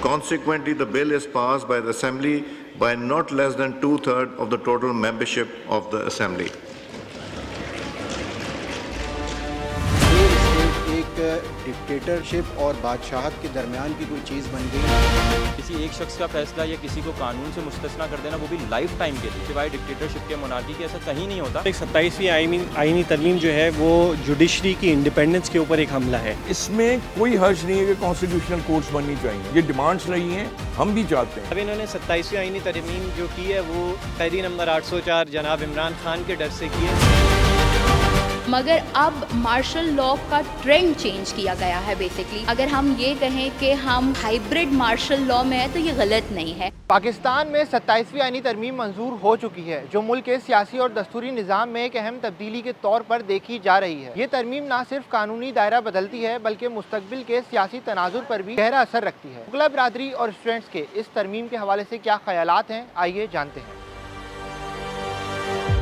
Consequently, the bill is passed by the Assembly by not less than two-thirds of the total membership of the Assembly. ایک dictatorship اور بادشاہت کے درمیان کی کوئی چیز بن گئی. کسی ایک شخص کا فیصلہ یا کسی کو قانون سے مستثنا کر دینا، وہ بھی لائف ٹائم کے لیے، سوائے ڈکٹیٹرشپ کے منارکی کے، ایسا کہیں نہیں ہوتا. ایک 27ویں آئینی ترمیم جو ہے وہ جوڈیشری کی انڈیپینڈنس کے اوپر ایک حملہ ہے. اس میں کوئی حرج نہیں ہے کہ کانسٹیٹیوشنل کورٹس بننی چاہیے. یہ ڈیمانڈس رہی ہیں، ہم بھی چاہتے ہیں. اب انہوں نے 27ویں آئینی ترمیم جو کی ہے وہ قیدی نمبر 804 جناب عمران خان کے ڈر سے کی ہے. مگر اب مارشل لاء کا ٹرینڈ چینج کیا گیا ہے. بیسکلی اگر ہم یہ کہیں کہ ہم ہائبرڈ مارشل لاء میں ہے تو یہ غلط نہیں ہے. پاکستان میں 27ویں آئینی ترمیم منظور ہو چکی ہے، جو ملک کے سیاسی اور دستوری نظام میں ایک اہم تبدیلی کے طور پر دیکھی جا رہی ہے. یہ ترمیم نہ صرف قانونی دائرہ بدلتی ہے بلکہ مستقبل کے سیاسی تناظر پر بھی گہرا اثر رکھتی ہے. وکلا برادری اور اسٹوڈنٹس کے اس ترمیم کے حوالے سے کیا خیالات ہیں، آئیے جانتے ہیں.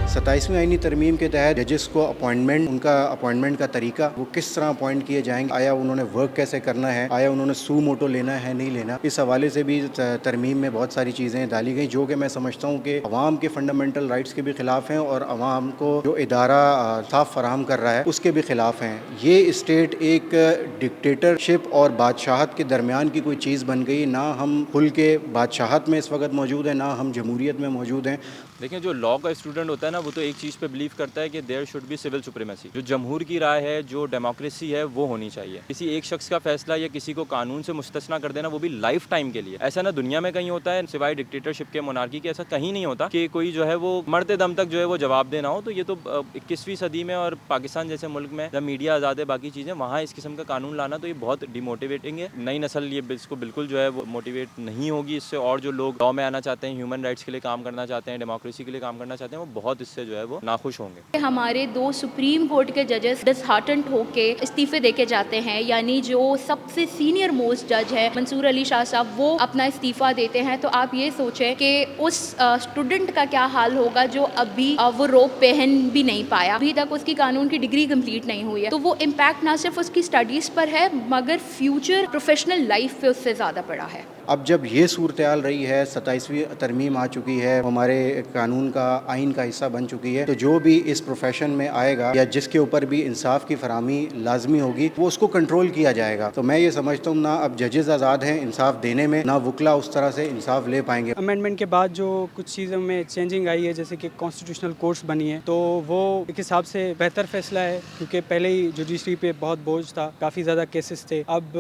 27ویں آئینی ترمیم کے تحت ججز کو ان کا اپوائنٹمنٹ کا طریقہ، وہ کس طرح اپوائنٹ کیے جائیں گے، آیا انہوں نے ورک کیسے کرنا ہے، آیا انہوں نے سو موٹو لینا ہے نہیں لینا، اس حوالے سے بھی ترمیم میں بہت ساری چیزیں ڈالی گئیں جو کہ میں سمجھتا ہوں کہ عوام کے فنڈامنٹل رائٹس کے بھی خلاف ہیں اور عوام کو جو ادارہ انصاف فراہم کر رہا ہے اس کے بھی خلاف ہیں. یہ اسٹیٹ ایک ڈکٹیٹرشپ اور بادشاہت کے درمیان کی کوئی چیز بن گئی. نہ ہم کھل کے بادشاہت میں اس وقت موجود ہیں، نہ ہم جمہوریت میں موجود ہیں. دیکھیں، جو لاء کا اسٹوڈنٹ ہوتا ہے نا، وہ تو ایک چیز پہ بلیو کرتا ہے کہ there should be civil supremacy. جو جمہور کی رائے ہے، جو ڈیموکریسی ہے، وہ ہونی چاہیے. کسی ایک شخص کا فیصلہ یا کسی کو قانون سے مستثنا کر دینا، وہ بھی لائف ٹائم کے لیے. ایسا نہ دنیا میں کہیں ہوتا ہے، سوائے ڈکٹیٹرشپ کے منارکی کے، ایسا کہیں نہیں ہوتا کہ کوئی جو ہے وہ مرتے دم تک جو ہے وہ جواب دینا ہو. تو یہ تو 21ویں صدی میں اور پاکستان جیسے ملک میں جب میڈیا آزاد ہے، باقی چیزیں، وہاں اس قسم کا قانون لانا تو یہ بہت ڈی موٹیویٹنگ ہے. نئی نسل یہ اس کو بالکل جو ہے وہ موٹیویٹ نہیں ہوگی اس سے، اور جو لوگ لاء میں آنا چاہتے ہیں، ہیومن رائٹس کے لیے کام کرنا چاہتے ہیں، ڈیموکریسی کے لیے کام کرنا چاہتے ہیں، وہ بہت اس سے جو ہے وہ ناخوش ہوں گے. ہمارے 2 سپریم کورٹ کے ججز ڈسہارٹنڈ ہو کے استعفے دے کے جاتے ہیں. یعنی جو سب سے سینئر موسٹ جج ہے منصور علی شاہ صاحب، وہ اپنا استعفیٰ دیتے ہیں. تو آپ یہ سوچیں کہ اس اسٹوڈنٹ کا کیا حال ہوگا جو ابھی وہ روب پہن بھی نہیں پایا، ابھی تک اس کی قانون کی ڈگری کمپلیٹ نہیں ہوئی ہے. تو وہ امپیکٹ نہ صرف اس کی اسٹڈیز پر ہے مگر فیوچر پروفیشنل لائف پہ اس سے زیادہ پڑا ہے. اب جب یہ صورتحال رہی ہے، 27ویں ترمیم آ چکی ہے، ہمارے قانون کا آئین کا حصہ بن چکی ہے، تو جو بھی اس پروفیشن میں آئے گا یا جس کے اوپر بھی انصاف کی فراہمی لازمی ہوگی، وہ اس کو کنٹرول کیا جائے گا. تو میں یہ سمجھتا ہوں نہ اب ججز آزاد ہیں انصاف دینے میں، نہ وکلا اس طرح سے انصاف لے پائیں گے. امینڈمنٹ کے بعد جو کچھ چیزوں میں چینجنگ آئی ہے، جیسے کہ کانسٹیٹیوشنل کورٹس بنی ہیں، تو وہ ایک حساب سے بہتر فیصلہ ہے، کیونکہ پہلے ہی جوڈیشری پہ بہت بوجھ تھا، کافی زیادہ کیسز تھے. اب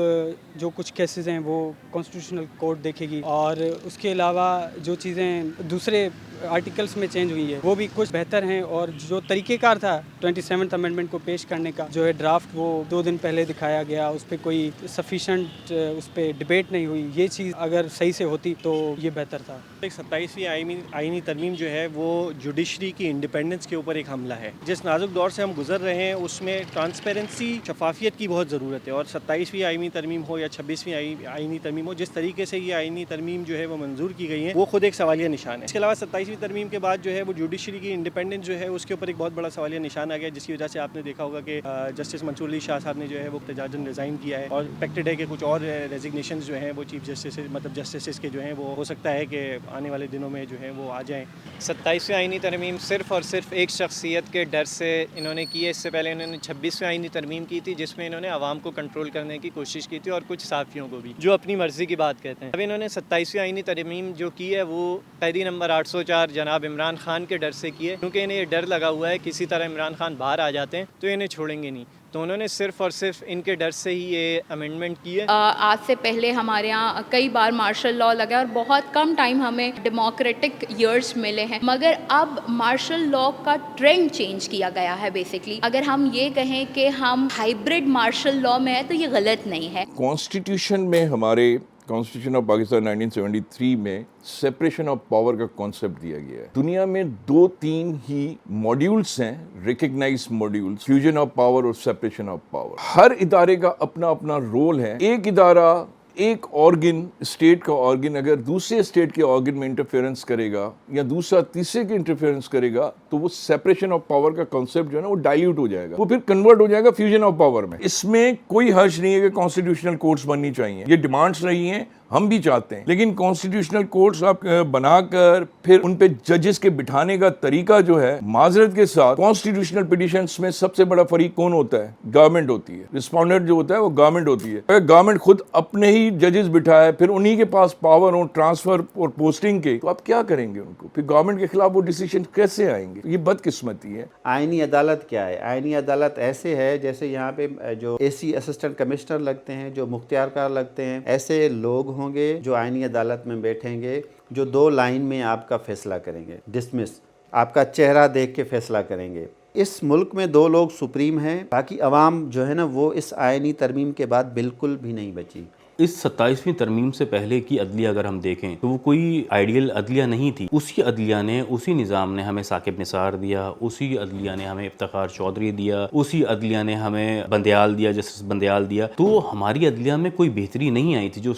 جو کچھ کیسز ہیں وہ کانسٹیٹیوشنل کورٹ دیکھے گی، اور اس کے علاوہ جو چیزیں دوسرے آرٹیکلس میں چینج ہوئی ہے وہ بھی کچھ بہتر ہیں. اور جو طریقہ کار تھا 27th امینڈمنٹ کو پیش کرنے کا، جو ہے ڈرافٹ، وہ 2 دن پہلے دکھایا گیا، اس پہ کوئی سفیشینٹ اس پہ ڈبیٹ نہیں ہوئی. یہ چیز اگر صحیح سے ہوتی تو یہ بہتر تھا. ایک 27ویں آئینی ترمیم جو ہے وہ جوڈیشری کی انڈیپینڈنس کے اوپر ایک حملہ ہے. جس نازک دور سے ہم گزر رہے ہیں اس میں ٹرانسپیرنسی، شفافیت کی بہت ضرورت ہے. اور 27ویں آئینی ترمیم ہو یا 26ویں آئینی ترمیم ہو، جس طریقے سے یہ آئینی ترمیم جو ہے وہ منظور کی گئی ہے، وہ خود ایک سوالیہ نشان ہے. اس کے علاوہ 27ویں ترمیم کے بعد جو ہے وہ جوڈیشری کی انڈیپینڈنس جو ہے اس کے اوپر ایک بہت بڑا سوالیہ نشان آ گیا، جس کی وجہ سے آپ نے دیکھا ہوگا کہ جسٹس منصور علی شاہ صاحب نے جو ہے وہ احتجاجاً ریزائن کیا ہے، اور ایکسپیکٹڈ ہے کہ کچھ اور ریزگنیشنز جو ہیں وہ چیف جسٹس جسٹسز کے جو ہیں وہ ہو سکتا ہے کہ آنے والے دنوں میں جو ہے وہ آ جائیں. 27ویں آئینی ترمیم صرف اور صرف ایک شخصیت کے ڈر سے انہوں نے کی ہے. اس سے پہلے انہوں نے 26ویں آئینی ترمیم کی تھی، جس میں انہوں نے عوام کو کنٹرول کرنے کی کوشش کی تھی، اور کچھ صحافیوں کو بھی جو اپنی مرضی کی بات کہتے ہیں. اب انہوں نے 27ویں آئینی ترمیم جو کی ہے وہ قیدی نمبر 804 جناب عمران خان کے ڈر سے کی ہے، کیونکہ انہیں یہ ڈر لگا ہوا ہے کسی طرح عمران خان باہر آ جاتے ہیں تو انہیں چھوڑیں گے نہیں. تو انہوں نے صرف اور صرف ان کے ڈر سے ہی یہ امینڈمنٹ کی ہے. آج سے پہلے ہمارے یہاں کئی بار مارشل لاء لگا اور بہت کم ٹائم ہمیں ڈیموکریٹک ایئرز ملے ہیں، مگر اب مارشل لاء کا ٹرینڈ چینج کیا گیا ہے. بیسکلی اگر ہم یہ کہیں کہ ہم ہائبرڈ مارشل لاء میں ہے تو یہ غلط نہیں ہے. کانسٹیٹیوشن میں، ہمارے کانسٹیٹیوشن آف پاکستان 1973 میں سیپریشن آف پاور کا کانسیپٹ دیا گیا ہے. دنیا میں 2-3 ہی ماڈیولز ہیں، recognize modules, fusion of power اور سیپریشن آف پاور. ہر ادارے کا اپنا اپنا رول ہے. ایک ادارہ، ایک آرگن، اسٹیٹ کا آرگن اگر دوسرے اسٹیٹ کے آرگن میں انٹرفیئرنس کرے گا یا دوسرا تیسرے کے انٹرفیئرنس کرے گا تو وہ سیپریشن آف پاور کا کنسیپٹ جو ہے نا وہ ڈائلیوٹ ہو جائے گا، وہ پھر کنورٹ ہو جائے گا فیوژن آف پاور میں. اس میں کوئی حرج نہیں ہے کہ کانسٹیٹیوشنل کورٹس بننی چاہیے. یہ ڈیمانڈس رہی ہیں، ہم بھی چاہتے ہیں, لیکن کانسٹیٹیوشنل کورٹس آپ بنا کر پھر ان پہ ججز کے بٹھانے کا طریقہ جو ہے, معذرت کے ساتھ کانسٹیٹیوشنل پٹیشنز میں سب سے بڑا فریق کون ہوتا ہے؟ گورنمنٹ ہوتی ہے. رسپونڈنٹ جو ہوتا ہے وہ گورنمنٹ ہوتی ہے. اگر گورنمنٹ خود اپنے ہی ججز بٹھائے, پھر انہی کے پاس پاور ہو ٹرانسفر اور پوسٹنگ کے, تو آپ کیا کریں گے ان کو؟ پھر گورنمنٹ کے خلاف وہ ڈیسیژن کیسے آئیں گے؟ یہ بدقسمتی ہے. آئینی عدالت کیا ہے؟ آئینی عدالت ایسے ہے جیسے یہاں پہ جو اے سی اسسٹنٹ کمشنر لگتے ہیں, جو مختار کار لگتے ہیں, ایسے لوگ ہوں گے جو آئینی عدالت میں بیٹھیں گے, جو 2 لائن میں آپ کا فیصلہ کریں گے, ڈسمس, آپ کا چہرہ دیکھ کے فیصلہ کریں گے. اس ملک میں 2 لوگ سپریم ہیں, باقی عوام جو ہے نا وہ اس آئینی ترمیم کے بعد بالکل بھی نہیں بچی. اس 27ویں ترمیم سے پہلے کی عدلیہ اگر ہم دیکھیں تو وہ کوئی آئیڈیل عدلیہ نہیں تھی. اسی عدلیہ نے, اسی نظام نے ہمیں ثاقب نثار دیا, اسی عدلیہ نے ہمیں افتخار چودھری دیا, اسی عدلیہ نے ہمیں بندیال دیا, جسٹس بندیال دیا. تو ہماری عدلیہ میں کوئی بہتری نہیں آئی تھی جو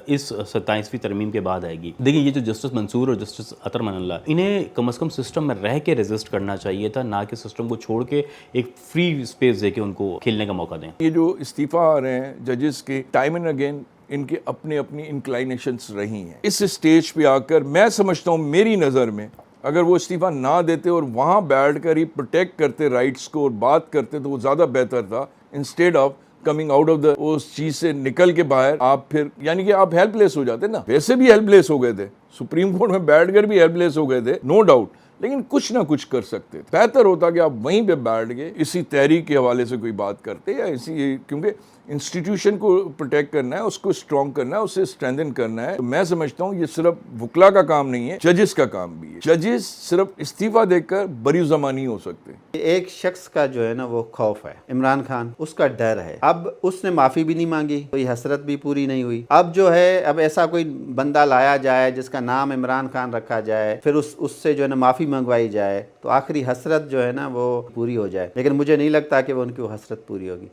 اس 27ویں ترمیم کے بعد آئے گی. دیکھیں, یہ جو جسٹس منصور اور جسٹس عطر من اللہ, انہیں کم از کم سسٹم میں رہ کے ریزسٹ کرنا چاہیے تھا, نہ کہ سسٹم کو چھوڑ کے ایک فری اسپیس دے کے ان کو کھیلنے کا موقع دیں. یہ جو استعفیٰ آ رہے ہیں ججز کے, ٹائم اینڈ اگین ان کے اپنی انکلائنیشنز رہی ہیں. اس سٹیج پہ آ کر میں سمجھتا ہوں, میری نظر میں اگر وہ استعفیٰ نہ دیتے اور وہاں بیٹھ کر ہی پروٹیکٹ کرتے رائٹس کو اور بات کرتے تو وہ زیادہ بہتر تھا, instead of coming out of the اس چیز سے نکل کے باہر آپ پھر, یعنی کہ آپ ہیلپ لیس ہو جاتے نا. ویسے بھی ہیلپ لیس ہو گئے تھے, سپریم کورٹ میں بیٹھ کر بھی ہیلپ لیس ہو گئے تھے, نو ڈاؤٹ, لیکن کچھ نہ کچھ کر سکتے تھے. بہتر ہوتا کہ آپ وہیں پہ بیٹھ گئے, اسی تحریک کے حوالے سے کوئی بات کرتے, یا اسی, کیونکہ انسٹیٹیوشن کو پروٹیکٹ کرنا ہے, اس کو اسٹرانگ کرنا ہے, اسے اسٹرینتھن کرنا ہے. تو میں سمجھتا ہوں یہ صرف وکلا کا کام نہیں ہے, ججز کا کام بھی ہے. ججز صرف استعفیٰ دے کر بری زمانی نہیں ہو سکتے. ایک شخص کا جو ہے نا وہ خوف ہے, عمران خان, اس کا ڈر ہے. اب اس نے معافی بھی نہیں مانگی, کوئی حسرت بھی پوری نہیں ہوئی. اب جو ہے, اب ایسا کوئی بندہ لایا جائے جس کا نام عمران خان رکھا جائے, پھر اس سے جو ہے نا معافی منگوائی جائے, تو آخری حسرت جو ہے نا وہ پوری ہو جائے. لیکن مجھے نہیں لگتا کہ وہ ان کی وہ حسرت پوری ہوگی.